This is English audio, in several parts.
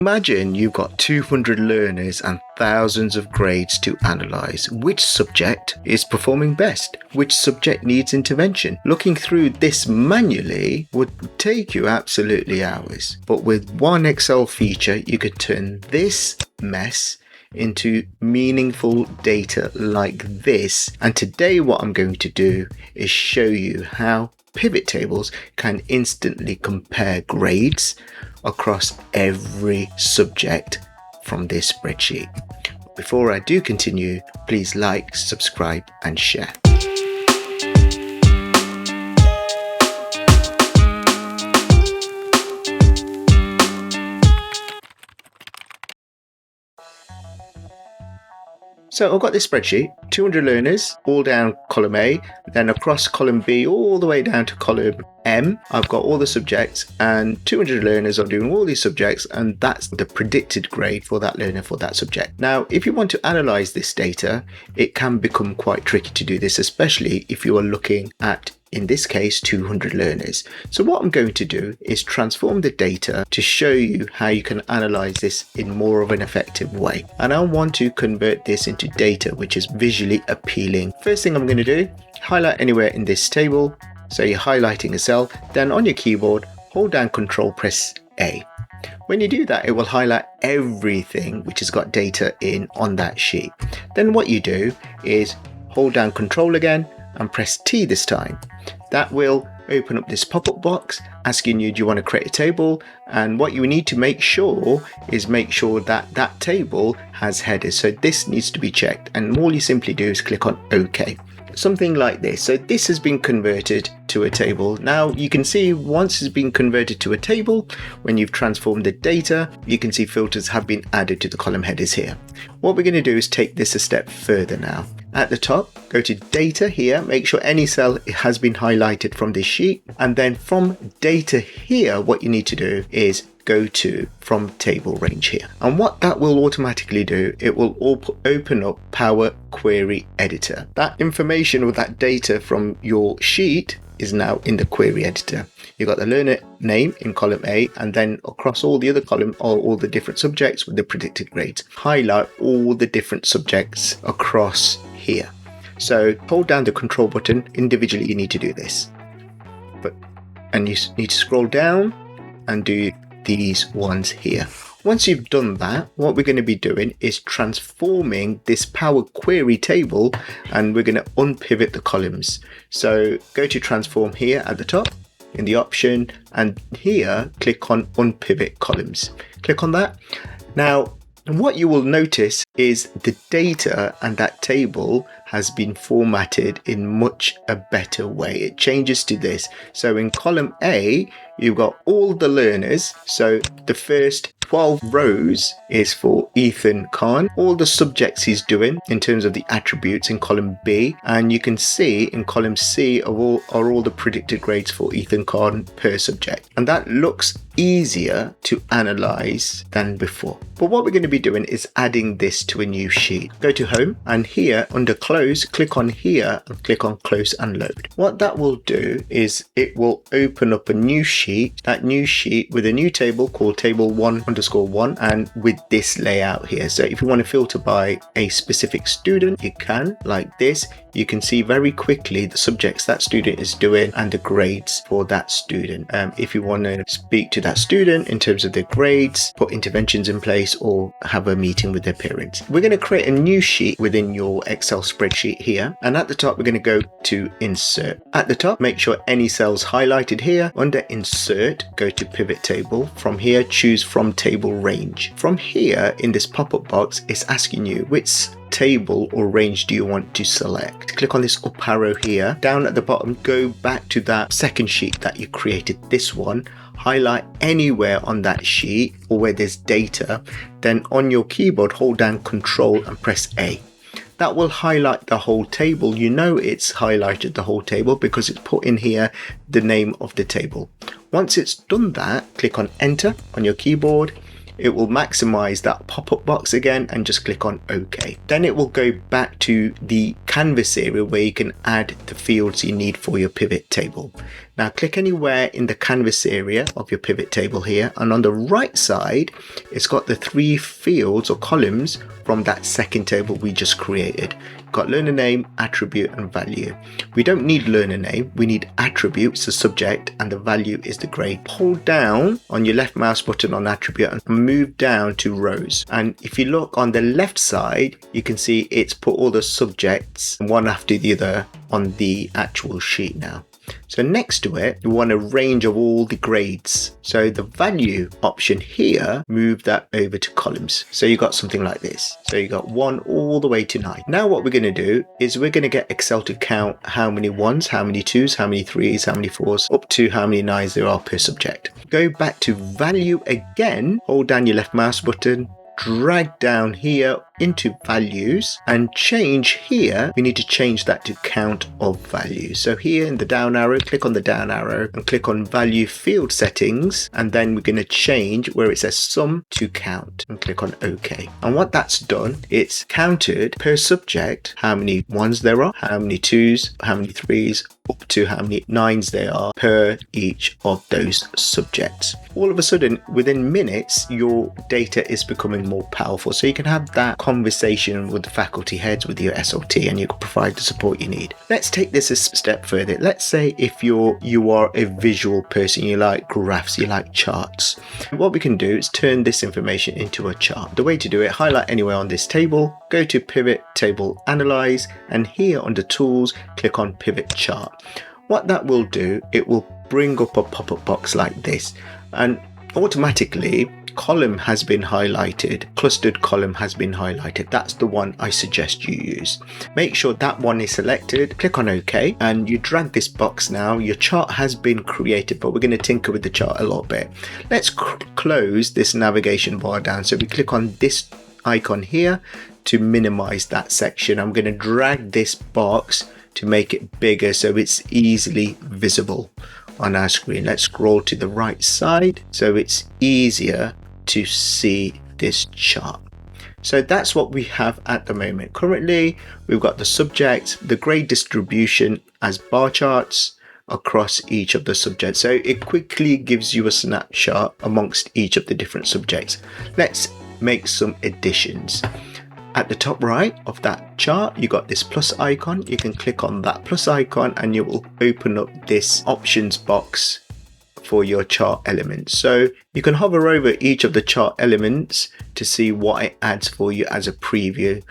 Imagine you've got 200 learners and thousands of grades to analyze. Which subject is performing best? Which subject needs intervention? Looking through this manually would take you absolutely hours. But with one Excel feature, you could turn this mess into meaningful data like this. And today what I'm going to do is show you how pivot tables can instantly compare grades across every subject from this spreadsheet. Before I do continue, please like, subscribe and share. So I've got this spreadsheet, 200 learners, all down column A, then across column B, all the way down to column M. I've got all the subjects and 200 learners are doing all these subjects, and that's the predicted grade for that learner for that subject. Now, if you want to analyze this data, it can become quite tricky to do this, especially if you are looking at, in this case, 200 learners. So what I'm going to do is transform the data to show you how you can analyze this in more of an effective way. And I want to convert this into data which is visually appealing. First thing I'm going to do, highlight anywhere in this table. So you're highlighting a cell, then on your keyboard, hold down Control, press A. When you do that, it will highlight everything which has got data in on that sheet. Then what you do is hold down Control again and press T this time. That will open up this pop-up box asking you, do you want to create a table? And what you need to make sure is that that table has headers. So this needs to be checked, and all you simply do is click on OK. Something like this. So this has been converted to a table. Now you can see once it's been converted to a table, when you've transformed the data, you can see filters have been added to the column headers here. What we're going to do is take this a step further now. At the top, go to data here, make sure any cell has been highlighted from this sheet. And then from data here, what you need to do is go to from table range here. And what that will automatically do, it will open up Power Query Editor. That information or that data from your sheet is now in the query editor. You've got the learner name in column A, and then across all the other column are all the different subjects with the predicted grades. Highlight all the different subjects across here. So hold down the Control button. Individually you need to do this, and you need to scroll down and do these ones here. Once you've done that, what we're going to be doing is transforming this Power Query table, and we're going to unpivot the columns. So go to transform here at the top in the option, and here click on unpivot columns. Click on that. Now what you will notice is the data and that table has been formatted in much a better way. It changes to this. So in column A, you've got all the learners. So the first 12 rows is for Ethan Khan, all the subjects he's doing in terms of the attributes in column B, and you can see in column C are all the predicted grades for Ethan Khan per subject. And that looks easier to analyze than before. But what we're going to be doing is adding this to a new sheet. Go to home, and here under close, click on here and click on close and load. What that will do is it will open up a new sheet, that new sheet with a new table called table 1_1, and with this layout here. So if you want to filter by a specific student, you can, like this. You can see very quickly the subjects that student is doing and the grades for that student. If you want to speak to that student in terms of their grades, put interventions in place, or have a meeting with their parents. We're going to create a new sheet within your Excel spreadsheet here, and at the top we're going to go to insert. At the top, make sure any cells highlighted here. Under insert, go to pivot table. From here, choose from table range. From here in this pop-up box, it's asking you which table or range do you want to select. Click on this up arrow here. Down at the bottom, go back to that second sheet that you created, this one. Highlight anywhere on that sheet or where there's data. Then on your keyboard, hold down Control and press A. That will highlight the whole table. You know it's highlighted the whole table because it's put in here the name of the table. Once it's done that, click on Enter on your keyboard. It will maximize that pop-up box again and just click on OK. Then it will go back to the canvas area where you can add the fields you need for your pivot table. Now click anywhere in the canvas area of your pivot table here, and on the right side it's got the 3 fields or columns from that second table we just created. Got learner name, attribute and value. We don't need learner name, we need attributes, the subject, and the value is the grade. Hold down on your left mouse button on attribute and move down to rows. And if you look on the left side, you can see it's put all the subjects one after the other on the actual sheet now. So next to it, you want a range of all the grades. So the value option here, move that over to columns. So you got something like this. So you got 1 all the way to 9. Now what we're going to do is we're going to get Excel to count how many 1s, how many 2s, how many 3s, how many 4s, up to how many 9s there are per subject. Go back to value again, hold down your left mouse button, drag down here into values and change here. We need to change that to count of values. So here in the down arrow, click on the down arrow and click on value field settings, and then we're going to change where it says sum to count and click on OK. And what that's done, it's counted per subject how many 1s there are, how many 2s, how many 3s, up to how many 9s there are per each of those subjects. All of a sudden, within minutes, your data is becoming more powerful. So you can have that conversation with the faculty heads, with your SLT, and you can provide the support you need. Let's take this a step further. Let's say if you are a visual person, you like graphs, you like charts. What we can do is turn this information into a chart. The way to do it, highlight anywhere on this table, go to Pivot Table Analyze, and here under Tools, click on Pivot Chart. What that will do, it will bring up a pop-up box like this, and automatically column has been highlighted, clustered column has been highlighted. That's the one I suggest you use. Make sure that one is selected, click on OK, and you drag this box now. Your chart has been created, but we're going to tinker with the chart a little bit. Let's close this navigation bar down. So we click on this icon here to minimize that section. I'm going to drag this box to make it bigger so it's easily visible on our screen. Let's scroll to the right side so it's easier to see this chart. So that's what we have at the moment. Currently, we've got the subject, the grade distribution as bar charts across each of the subjects. So it quickly gives you a snapshot amongst each of the different subjects. Let's make some additions. At the top right of that chart, you got this plus icon. You can click on that plus icon and you will open up this options box for your chart elements. So you can hover over each of the chart elements to see what it adds for you as a preview.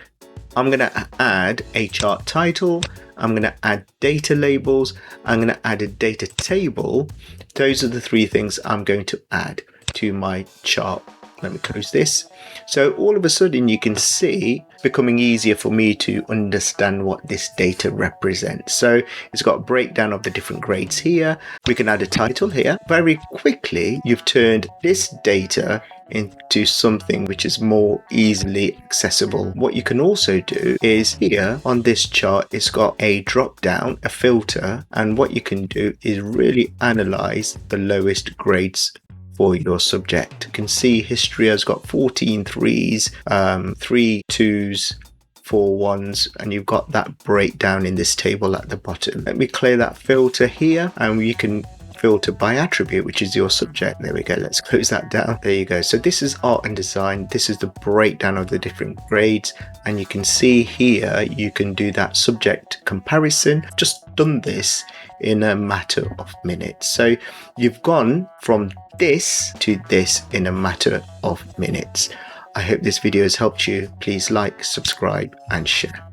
I'm going to add a chart title. I'm going to add data labels. I'm going to add a data table. Those are the 3 things I'm going to add to my chart. Let me close this. So all of a sudden you can see it's becoming easier for me to understand what this data represents. So it's got a breakdown of the different grades here. We can add a title here. Very quickly, you've turned this data into something which is more easily accessible. What you can also do is here on this chart, it's got a drop down, a filter, and what you can do is really analyze the lowest grades for your subject. You can see history has got 14 3s, 3 2s, 4 1s, and you've got that breakdown in this table at the bottom. Let me clear that filter here, and you can filter by attribute, which is your subject. There we go. Let's close that down. There you go. So this is art and design. This is the breakdown of the different grades, and you can see here you can do that subject comparison. Just done this in a matter of minutes. So you've gone from this to this in a matter of minutes. I hope this video has helped you. Please like, subscribe and share.